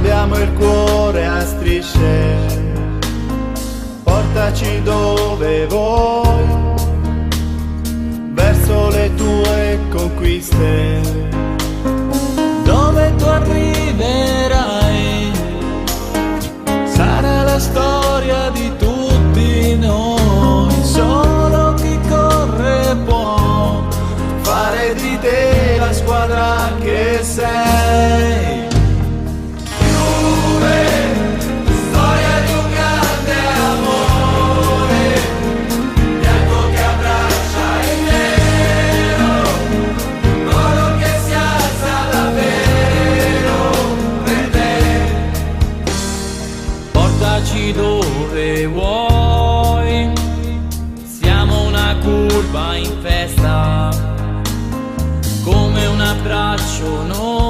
abbiamo il cuore a strisce, portaci dove vuoi, verso le tue conquiste, dove tu arriverai sarà la storia di tutti noi. Solo chi corre può fare di te la squadra che sei. Dove vuoi, siamo una curva in festa, come un abbraccio noi.